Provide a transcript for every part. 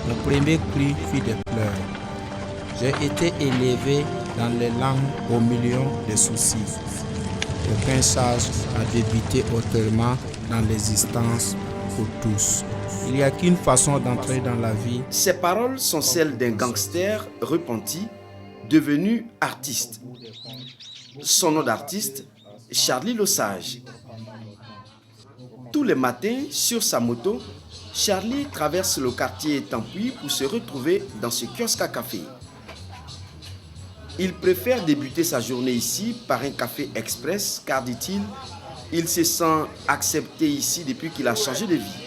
Mon premier cri fut de pleurs. J'ai été élevé dans les langues au milieu de soucis. Aucun sage n'a débuté autrement dans l'existence pour tous. Il n'y a qu'une façon d'entrer dans la vie. Ces paroles sont celles d'un gangster repenti, devenu artiste. Son nom d'artiste, Charlie Lesage. Tous les matins, sur sa moto, Charlie traverse le quartier Tampuy pour se retrouver dans ce kiosque à café. Il préfère débuter sa journée ici par un café express car, dit-il, il se sent accepté ici depuis qu'il a changé de vie.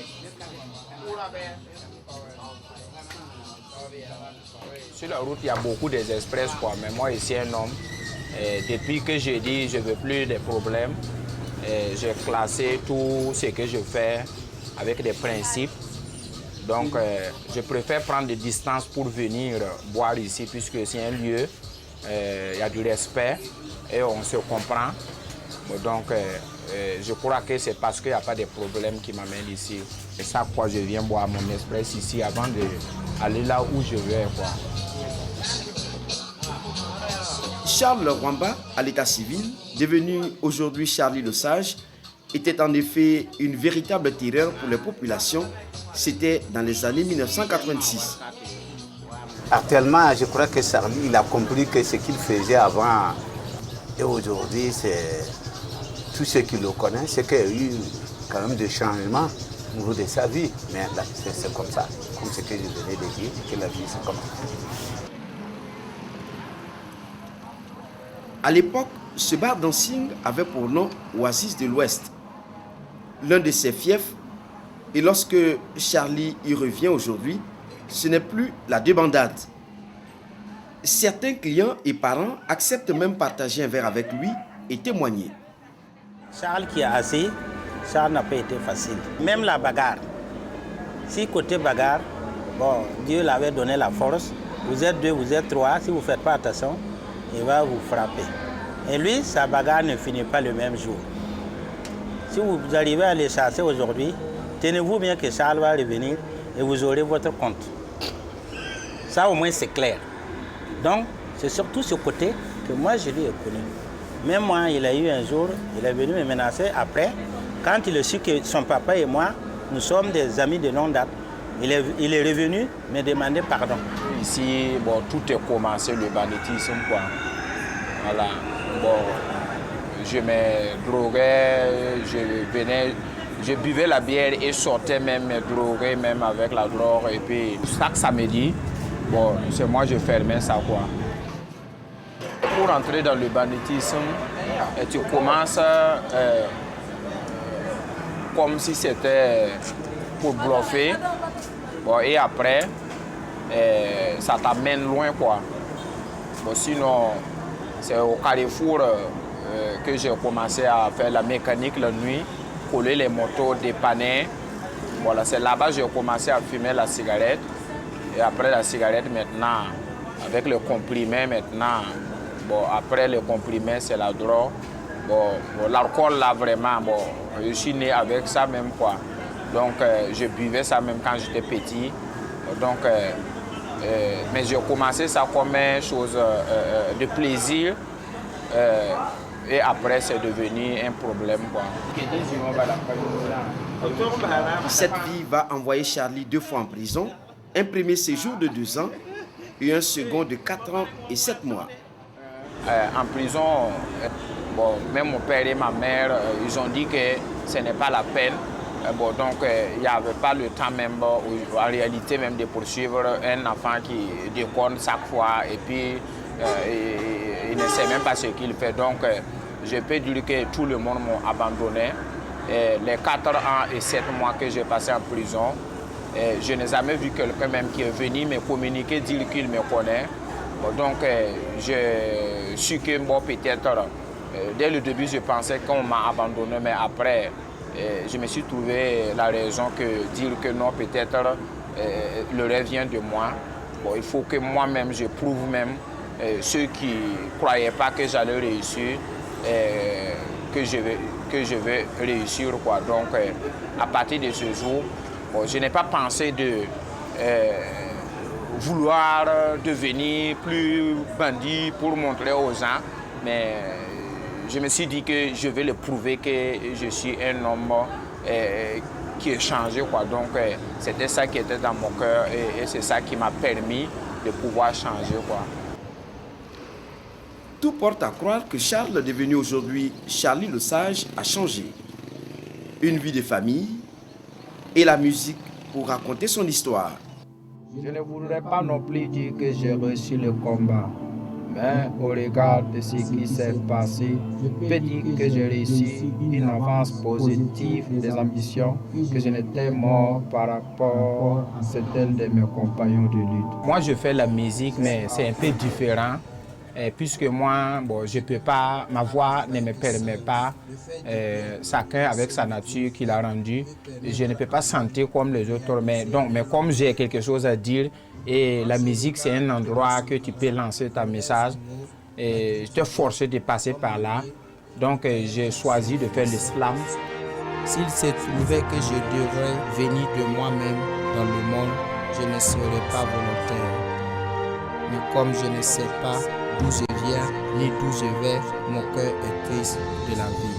Sur la route, il y a beaucoup d'express, mais moi, ici, un homme, depuis que j'ai dit je ne veux plus de problèmes, j'ai classé tout ce que je fais avec des principes. Donc, je préfère prendre des distances pour venir boire ici, puisque c'est un lieu, il y a du respect et on se comprend. Donc, je crois que c'est parce qu'il n'y a pas de problème qui m'amène ici. Et ça, quoi, je viens boire mon express ici avant d'aller là où je vais, quoi. Charles Rwamba, à l'état civil, devenu aujourd'hui Charlie Lesage, était en effet une véritable terreur pour les populations. C'était dans les années 1986. Actuellement, je crois que Charlie il a compris que ce qu'il faisait avant et aujourd'hui, c'est tout ce qui le connaissent, c'est qu'il y a eu quand même des changements au niveau de sa vie. Mais c'est comme ça, comme ce que je venais de dire, que la vie c'est comme ça. À l'époque, ce bar dancing avait pour nom Oasis de l'Ouest, l'un de ses fiefs. Et lorsque Charlie y revient aujourd'hui, ce n'est plus la débandade. Certains clients et parents acceptent même partager un verre avec lui et témoigner. Charles qui est assis, Charles n'a pas été facile. Même la bagarre. Si côté bagarre, bon, Dieu l'avait donné la force. Vous êtes deux, vous êtes trois, si vous ne faites pas attention, il va vous frapper. Et lui, sa bagarre ne finit pas le même jour. Si vous arrivez à les chasser aujourd'hui, tenez-vous bien que Charles va revenir et vous aurez votre compte. Ça au moins c'est clair. Donc c'est surtout ce côté que moi je lui ai connu. Même moi, il a eu un jour, il est venu me menacer après, quand il a su que son papa et moi, nous sommes des amis de longue date. Il est revenu me demander pardon. Ici, bon, tout est commencé, le banditisme, quoi. Voilà. Bon, je me droguais, je buvais la bière et sortais même me droguer même avec la drogue. Et puis, chaque samedi, bon, c'est moi je fermais ça, quoi. Pour entrer dans le banditisme, tu commences comme si c'était pour bluffer. Bon, et après, ça t'amène loin, quoi. Bon, sinon, c'est au Carrefour que j'ai commencé à faire la mécanique la nuit, coller les motos, dépanner. Voilà, c'est là-bas que j'ai commencé à fumer la cigarette. Et après la cigarette, maintenant, avec le comprimé, maintenant, bon, après le comprimé, c'est la drogue. Bon, l'alcool, là, vraiment, bon, je suis né avec ça même, quoi. Donc, je buvais ça même quand j'étais petit. Donc, mais j'ai commencé ça comme une chose de plaisir. Et après, c'est devenu un problème, quoi. Cette vie va envoyer Charlie 2 fois en prison, un premier séjour de 2 ans et un second de 4 ans et 7 mois. En prison, bon, même mon père et ma mère, ils ont dit que ce n'est pas la peine. Bon, donc, il n'y avait pas le temps même, en réalité, même de poursuivre un enfant qui déconne chaque fois et puis il ne sait même pas ce qu'il fait. Donc, je peux dire que tout le monde m'a abandonné. Et les 4 ans et 7 mois que j'ai passé en prison, je n'ai jamais vu quelqu'un même qui est venu me communiquer, dire qu'il me connaît. Bon, donc, je suis que bon, peut-être, dès le début, je pensais qu'on m'a abandonné, mais après, je me suis trouvé la raison que dire que non, peut-être le rêve vient de moi. Bon, il faut que moi-même, je prouve même ceux qui ne croyaient pas que j'allais réussir, que je vais réussir, quoi. Donc, à partir de ce jour, bon, je n'ai pas pensé de vouloir devenir plus bandit pour montrer aux gens, mais je me suis dit que je vais le prouver que je suis un homme qui est changé, quoi. Donc c'était ça qui était dans mon cœur et c'est ça qui m'a permis de pouvoir changer, quoi. Tout porte à croire que Charles, devenu aujourd'hui Charlie le Sage, a changé. Une vie de famille et la musique pour raconter son histoire. Je ne voudrais pas non plus dire que j'ai réussi le combat, mais au regard de ce qui s'est passé, je peux dire que j'ai réussi une avance positive des ambitions, que je n'étais mort par rapport à certains de mes compagnons de lutte. Moi, je fais la musique, mais c'est un peu différent. Puisque moi, bon, je peux pas, ma voix ne me permet pas, chacun avec sa nature qu'il a rendue, je ne peux pas chanter comme les autres, mais comme j'ai quelque chose à dire, et la musique c'est un endroit que tu peux lancer ta message, et je te force de passer par là, donc j'ai choisi de faire l'islam. S'il se trouvait que je devrais venir de moi-même dans le monde, je ne serais pas volontaire. Mais comme je ne sais pas d'où je viens ni d'où je vais, mon cœur est triste de la vie.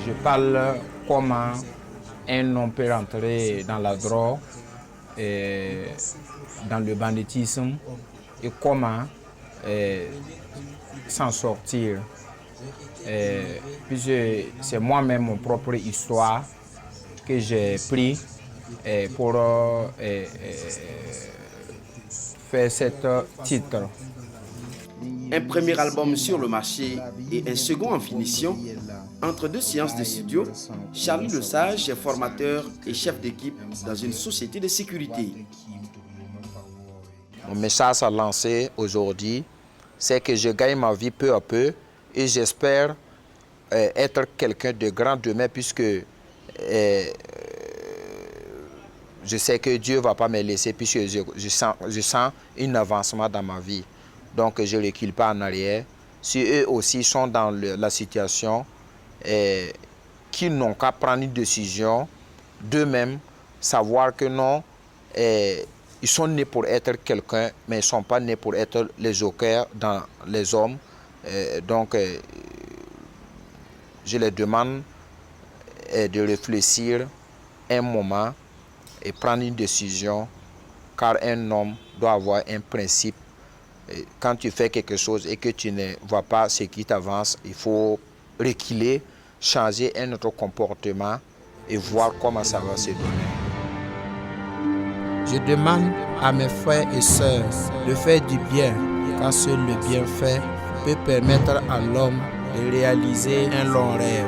Je parle comment un homme peut rentrer dans la drogue, dans le banditisme, et comment s'en sortir. Puisque c'est moi-même mon propre histoire que j'ai pris pour faire cet titre. Un premier album sur le marché et un second en finition. Entre deux séances de studio, Charlie le Sage est formateur et chef d'équipe dans une société de sécurité. Mon message à lancer aujourd'hui, c'est que je gagne ma vie peu à peu et j'espère être quelqu'un de grand demain puisque je sais que Dieu ne va pas me laisser puisque je sens un avancement dans ma vie. Donc je ne recule pas en arrière. Si eux aussi sont dans la situation qu'ils n'ont qu'à prendre une décision d'eux-mêmes, savoir que non, ils sont nés pour être quelqu'un, mais ils ne sont pas nés pour être les jokers dans les hommes. Donc je les demande de réfléchir un moment et prendre une décision, car un homme doit avoir un principe. Quand tu fais quelque chose et que tu ne vois pas ce qui t'avance, il faut reculer, changer un autre comportement et voir comment ça va se donner. Je demande à mes frères et sœurs de faire du bien, car seul le bienfait peut permettre à l'homme de réaliser un long rêve.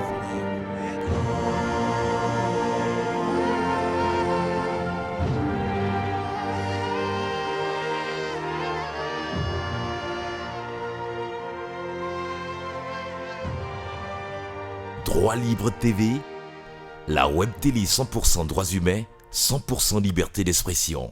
Droit Libre TV, la web télé 100% droits humains, 100% liberté d'expression.